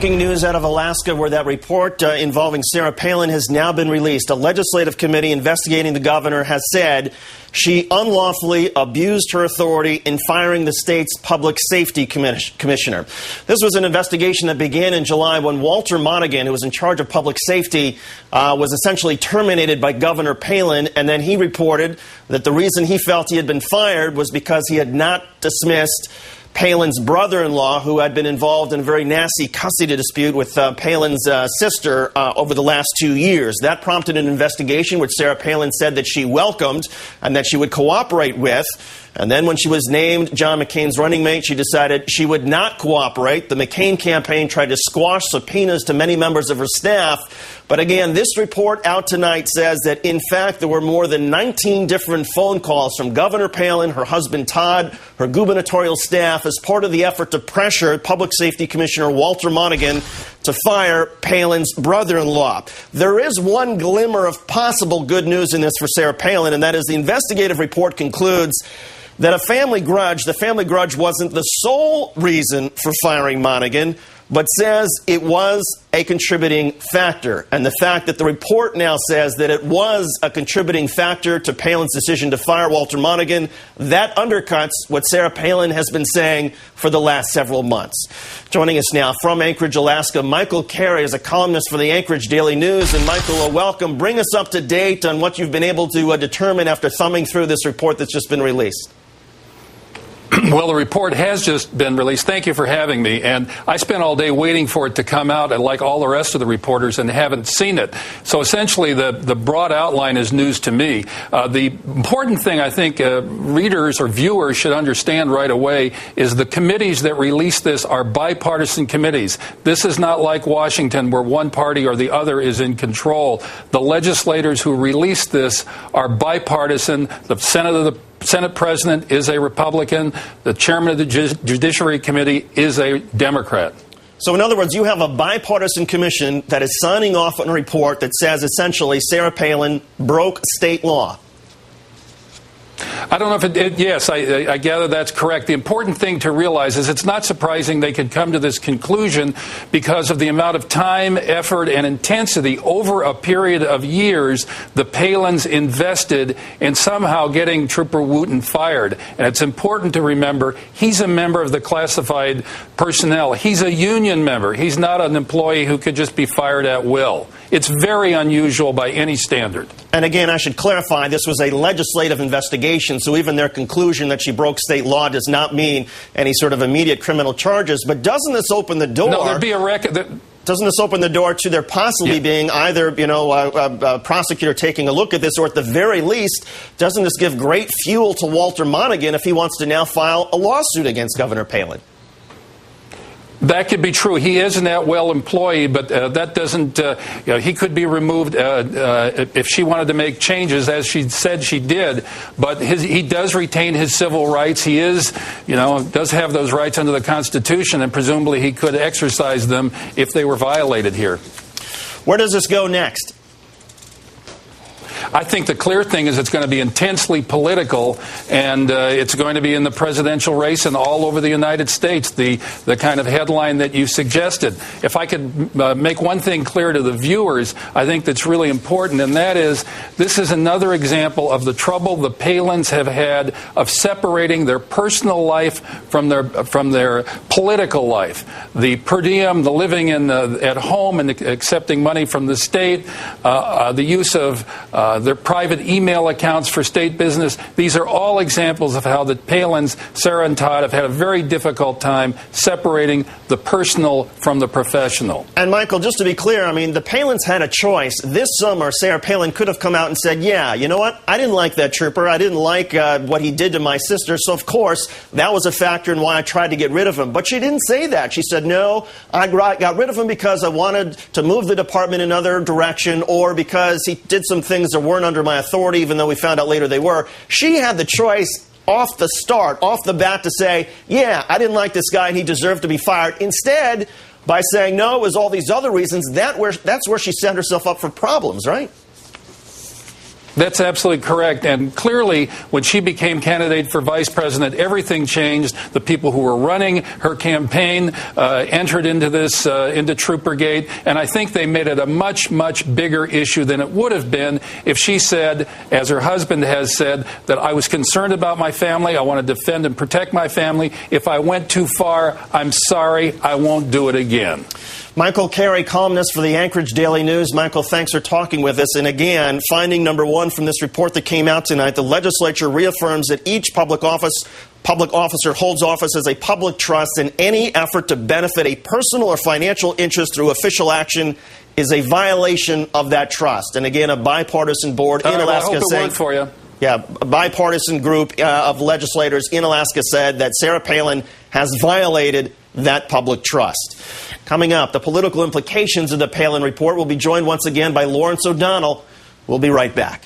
Breaking news out of Alaska, where that report involving Sarah Palin has now been released. A legislative committee investigating the governor has said she unlawfully abused her authority in firing the state's public safety commissioner. This was an investigation that began in July when Walter Monaghan, who was in charge of public safety, was essentially terminated by Governor Palin, and then he reported that the reason he felt he had been fired was because he had not dismissed Palin's brother-in-law, who had been involved in a very nasty custody dispute with Palin's sister over the last 2 years. That prompted an investigation, which Sarah Palin said that she welcomed and that she would cooperate with. And then when she was named John McCain's running mate, she decided she would not cooperate. The McCain campaign tried to squash subpoenas to many members of her staff. But again, this report out tonight says that, in fact, there were more than 19 different phone calls from Governor Palin, her husband Todd, her gubernatorial staff, as part of the effort to pressure Public Safety Commissioner Walter Monaghan to fire Palin's brother-in-law. There is one glimmer of possible good news in this for Sarah Palin, and that is the investigative report concludes that the family grudge wasn't the sole reason for firing Monaghan, but says it was a contributing factor. And the fact that the report now says that it was a contributing factor to Palin's decision to fire Walter Monaghan, that undercuts what Sarah Palin has been saying for the last several months. Joining us now from Anchorage, Alaska, Michael Carey is a columnist for the Anchorage Daily News. And Michael, welcome. Bring us up to date on what you've been able to determine after thumbing through this report that's just been released. Well, the report has just been released. Thank you for having me. And I spent all day waiting for it to come out, like all the rest of the reporters, and haven't seen it. So essentially, the broad outline is news to me. The important thing I think readers or viewers should understand right away is the committees that release this are bipartisan committees. This is not like Washington, where one party or the other is in control. The legislators who released this are bipartisan. The Senate President is a Republican. The chairman of the Judiciary Committee is a Democrat. So in other words, you have a bipartisan commission that is signing off on a report that says essentially Sarah Palin broke state law. I don't know if yes, I gather that's correct. The important thing to realize is it's not surprising they could come to this conclusion because of the amount of time, effort, and intensity over a period of years the Palins invested in somehow getting Trooper Wooten fired. And it's important to remember he's a member of the classified personnel. He's a union member. He's not an employee who could just be fired at will. It's very unusual by any standard. And again, I should clarify, this was a legislative investigation, so even their conclusion that she broke state law does not mean any sort of immediate criminal charges. But doesn't this open the door? No, there'd be a record. Doesn't this open the door to there possibly being either, a prosecutor taking a look at this, or at the very least, doesn't this give great fuel to Walter Monaghan if he wants to now file a lawsuit against Governor Palin? That could be true. He is an at-will employee, but that doesn't. He could be removed if she wanted to make changes, as she said she did. But he does retain his civil rights. He is, does have those rights under the Constitution, and presumably he could exercise them if they were violated here. Where does this go next? I think the clear thing is it's going to be intensely political, and it's going to be in the presidential race and all over the United States, the kind of headline that you suggested. If I could make one thing clear to the viewers, I think that's really important, and that is this is another example of the trouble the Palins have had of separating their personal life from their political life. The per diem, the living at home and accepting money from the state, the use of their private email accounts for state business. These are all examples of how the Palins, Sarah and Todd, have had a very difficult time separating the personal from the professional. And Michael, just to be clear, the Palins had a choice. This summer, Sarah Palin could have come out and said, yeah, you know what? I didn't like that trooper. I didn't like what he did to my sister. So, of course, that was a factor in why I tried to get rid of him. But she didn't say that. She said, no, I got rid of him because I wanted to move the department in another direction, or because he did some things that weren't under my authority, even though we found out later they were. She had the choice off the bat to say, yeah, I didn't like this guy and he deserved to be fired. Instead, by saying, no, it was all these other reasons, that's where she set herself up for problems, right? That's absolutely correct. And clearly, when she became candidate for vice president, everything changed. The people who were running her campaign entered into this, into Troopergate. And I think they made it a much, much bigger issue than it would have been if she said, as her husband has said, that I was concerned about my family. I want to defend and protect my family. If I went too far, I'm sorry. I won't do it again. Michael Carey, columnist for the Anchorage Daily News. Michael, thanks for talking with us. And again, finding number one from this report that came out tonight, the legislature reaffirms that each public officer holds office as a public trust, and any effort to benefit a personal or financial interest through official action is a violation of that trust. And again, a bipartisan board in Alaska I hope it worked for you. Yeah, a bipartisan group of legislators in Alaska said that Sarah Palin has violated that public trust. Coming up, the political implications of the Palin report. Will be joined once again by Lawrence O'Donnell. We'll be right back.